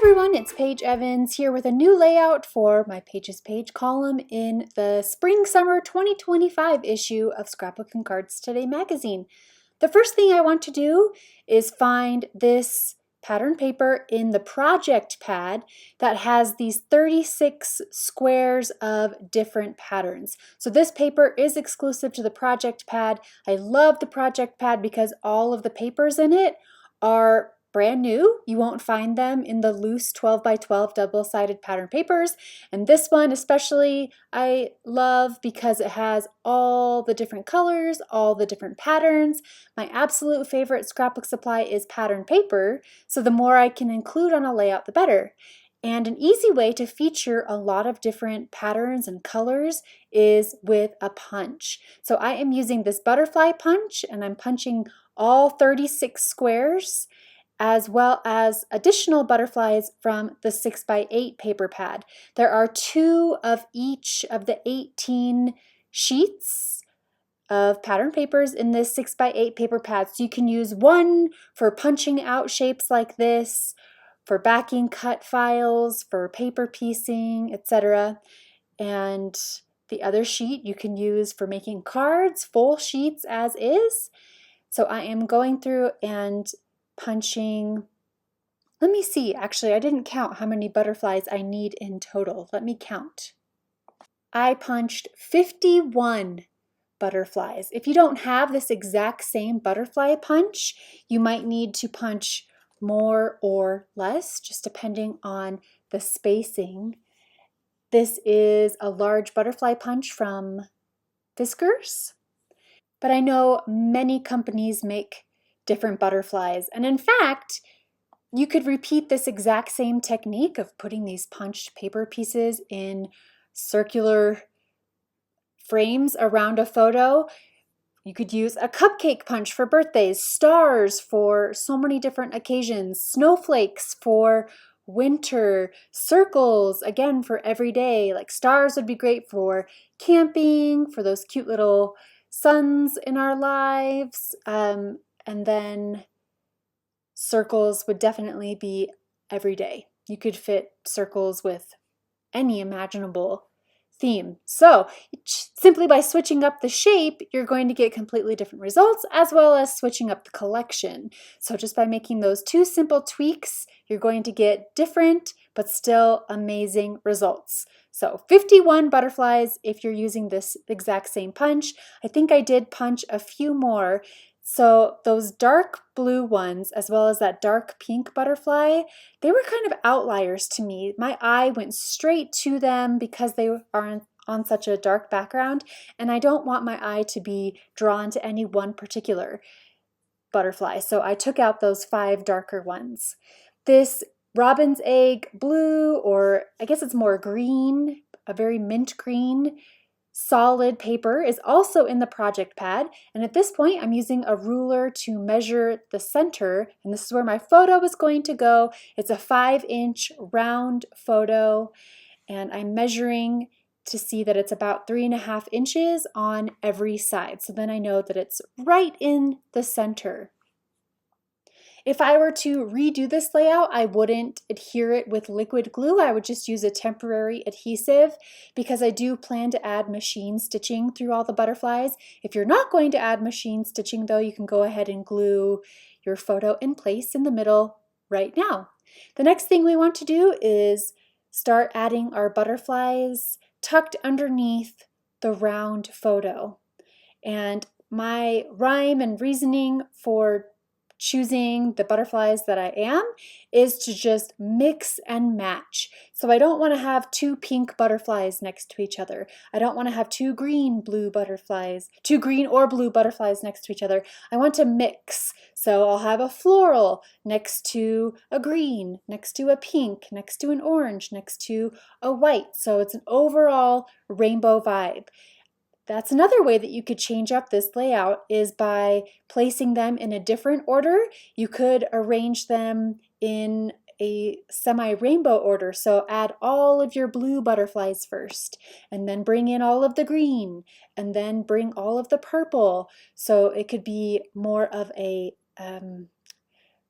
everyone, it's Paige Evans here with a new layout for my Paige's Page column in the Spring-Summer 2025 issue of Scrapbook and Cards Today magazine. The first thing I want to do is find this pattern paper in the project pad that has these 36 squares of different patterns. So this paper is exclusive to the project pad. I love the project pad because all of the papers in it are brand new. You won't find them in the loose 12 by 12 double-sided pattern papers. And this one especially I love because it has all the different colors, all the different patterns. My absolute favorite scrapbook supply is pattern paper, so the more I can include on a layout, the better. And an easy way to feature a lot of different patterns and colors is with a punch. So I am using this butterfly punch, and I'm punching all 36 squares, as well as additional butterflies from the 6x8 paper pad. There are 2 of each of the 18 sheets of pattern papers in this 6x8 paper pad. So you can use one for punching out shapes like this, for backing cut files, for paper piecing, etc. And the other sheet you can use for making cards, full sheets as is. So I am going through and punching, let me see, actually I didn't count how many butterflies I need in total. Let me count. I punched 51 butterflies. If you don't have this exact same butterfly punch, you might need to punch more or less, just depending on the spacing. This is a large butterfly punch from Fiskars, but I know many companies make different butterflies. And in fact, you could repeat this exact same technique of putting these punched paper pieces in circular frames around a photo. You could use a cupcake punch for birthdays, stars for so many different occasions, snowflakes for winter, circles, again, for every day. Like stars would be great for camping, for those cute little suns in our lives. And then circles would definitely be every day. You could fit circles with any imaginable theme. So simply by switching up the shape, you're going to get completely different results, as well as switching up the collection. So just by making those 2 simple tweaks, you're going to get different but still amazing results. So 51 butterflies if you're using this exact same punch. I think I did punch a few more. So those dark blue ones, as well as that dark pink butterfly, they were kind of outliers to me. My eye went straight to them because they are on such a dark background, and I don't want my eye to be drawn to any one particular butterfly. So I took out those 5 darker ones. This robin's egg blue, or I guess it's more green, a very mint green, solid paper is also in the project pad, and at this point I'm using a ruler to measure the center, and this is where my photo is going to go. It's a 5-inch round photo, and I'm measuring to see that it's about 3.5 inches on every side, so then I know that it's right in the center. If I were to redo this layout, I wouldn't adhere it with liquid glue. I would just use a temporary adhesive because I do plan to add machine stitching through all the butterflies. If you're not going to add machine stitching though, you can go ahead and glue your photo in place in the middle right now. The next thing we want to do is start adding our butterflies tucked underneath the round photo. And my rhyme and reasoning for choosing the butterflies that I am is to just mix and match. So I don't want to have 2 pink butterflies next to each other. I don't want to have 2 green or blue butterflies next to each other. I want to mix. So I'll have a floral next to a green, next to a pink, next to an orange, next to a white. So it's an overall rainbow vibe. That's another way that you could change up this layout, is by placing them in a different order. You could arrange them in a semi-rainbow order. So add all of your blue butterflies first, and then bring in all of the green, and then bring all of the purple. So it could be more of a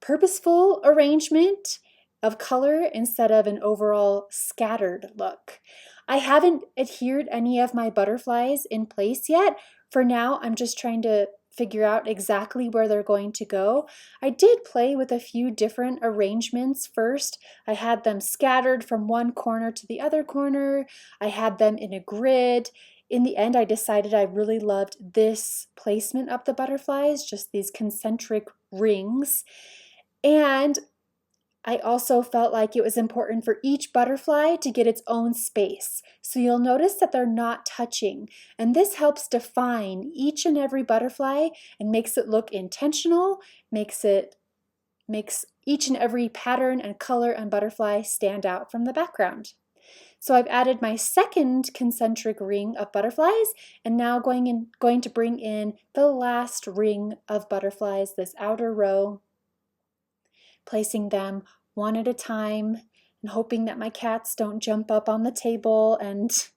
purposeful arrangement of color instead of an overall scattered look. I haven't adhered any of my butterflies in place yet. For now, I'm just trying to figure out exactly where they're going to go. I did play with a few different arrangements first. I had them scattered from one corner to the other corner. I had them in a grid. In the end, I decided I really loved this placement of the butterflies, just these concentric rings. And I also felt like it was important for each butterfly to get its own space. So you'll notice that they're not touching. And this helps define each and every butterfly and makes it look intentional, makes each and every pattern and color and butterfly stand out from the background. So I've added my second concentric ring of butterflies and now going to bring in the last ring of butterflies, this outer row, placing them one at a time and hoping that my cats don't jump up on the table and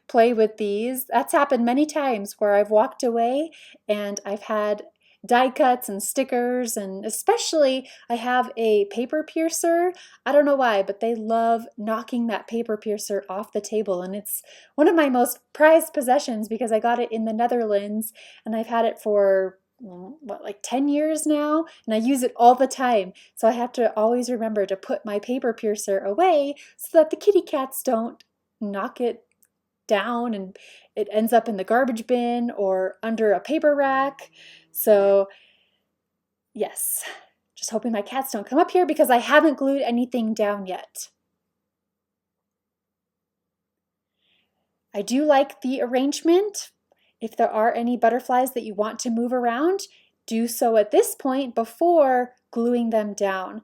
play with these. That's happened many times where I've walked away and I've had die cuts and stickers, and especially I have a paper piercer. I don't know why, but they love knocking that paper piercer off the table, and it's one of my most prized possessions because I got it in the Netherlands and I've had it for like 10 years now, and I use it all the time. So I have to always remember to put my paper piercer away so that the kitty cats don't knock it down and it ends up in the garbage bin or under a paper rack. So yes, just hoping my cats don't come up here because I haven't glued anything down yet. I do like the arrangement. If there are any butterflies that you want to move around, do so at this point before gluing them down.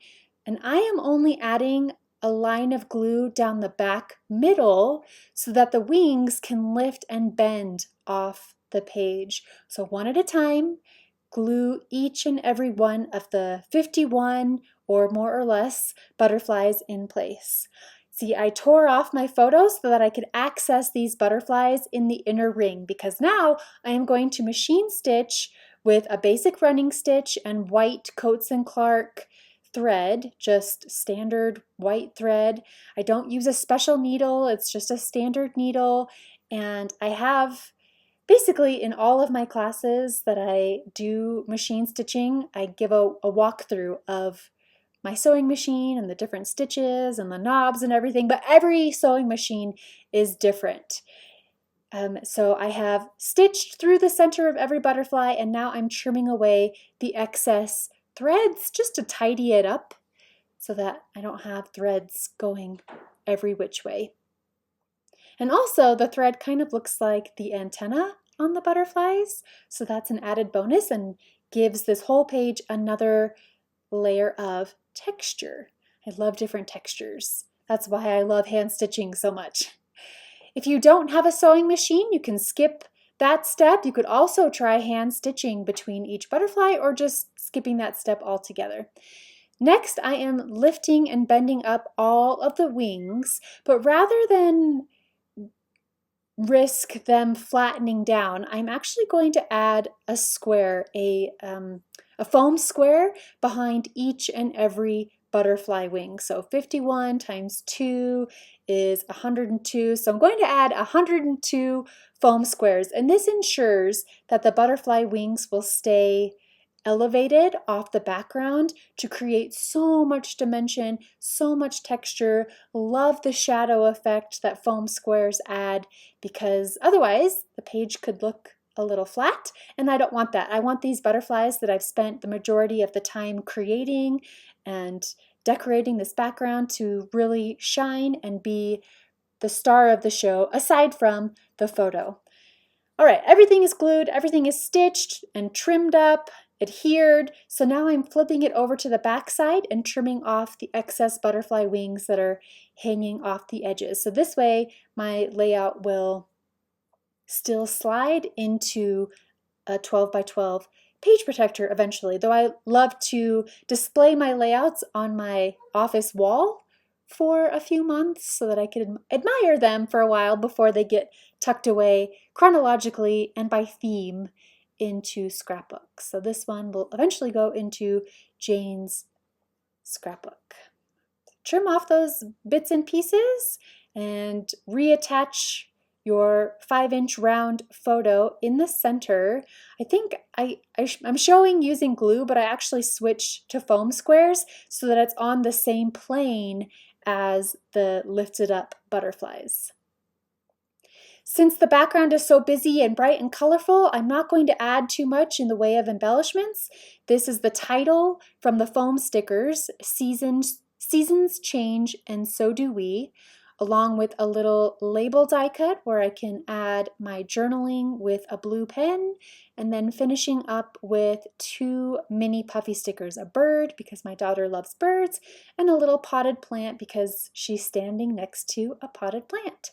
And I am only adding a line of glue down the back middle so that the wings can lift and bend off the page. So one at a time, glue each and every one of the 51 or more or less butterflies in place. See, I tore off my photo so that I could access these butterflies in the inner ring because now I am going to machine stitch with a basic running stitch and white Coats & Clark thread, just standard white thread. I don't use a special needle, it's just a standard needle, and I have basically in all of my classes that I do machine stitching, I give a walkthrough of my sewing machine and the different stitches and the knobs and everything, but every sewing machine is different. So I have stitched through the center of every butterfly and now I'm trimming away the excess threads just to tidy it up so that I don't have threads going every which way. And also the thread kind of looks like the antenna on the butterflies, so that's an added bonus and gives this whole page another layer of texture. I love different textures. That's why I love hand stitching so much. If you don't have a sewing machine, you can skip that step. You could also try hand stitching between each butterfly or just skipping that step altogether. Next, I am lifting and bending up all of the wings, but rather than risk them flattening down, I'm actually going to add a square, a foam square behind each and every butterfly wing. So 51 times 2 is 102. So I'm going to add 102 foam squares, and this ensures that the butterfly wings will stay elevated off the background to create so much dimension, so much texture. Love the shadow effect that foam squares add because otherwise the page could look a little flat, and I don't want that. I want these butterflies that I've spent the majority of the time creating and decorating this background to really shine and be the star of the show aside from the photo. All right, everything is glued, everything is stitched and trimmed up, adhered. So now I'm flipping it over to the back side and trimming off the excess butterfly wings that are hanging off the edges. So this way my layout will still slide into a 12 by 12 page protector eventually, though I love to display my layouts on my office wall for a few months so that I can admire them for a while before they get tucked away chronologically and by theme into scrapbooks. So this one will eventually go into Jane's scrapbook. trim off those bits and pieces and reattach your 5-inch round photo in the center. I think I'm showing using glue, but I actually switched to foam squares so that it's on the same plane as the lifted up butterflies. Since the background is so busy and bright and colorful, I'm not going to add too much in the way of embellishments. This is the title from the foam stickers, Seasons Change and So Do We, along with a little label die cut where I can add my journaling with a blue pen, and then finishing up with 2 mini puffy stickers, a bird because my daughter loves birds, and a little potted plant because she's standing next to a potted plant.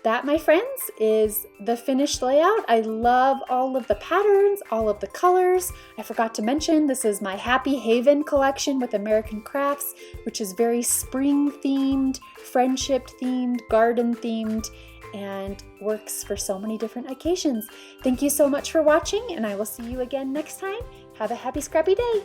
That, my friends, is the finished layout. I love all of the patterns, all of the colors. I forgot to mention this is my Happy Haven collection with American Crafts, which is very spring themed, friendship themed, garden themed, and works for so many different occasions. Thank you so much for watching, and I will see you again next time. Have a happy scrappy day.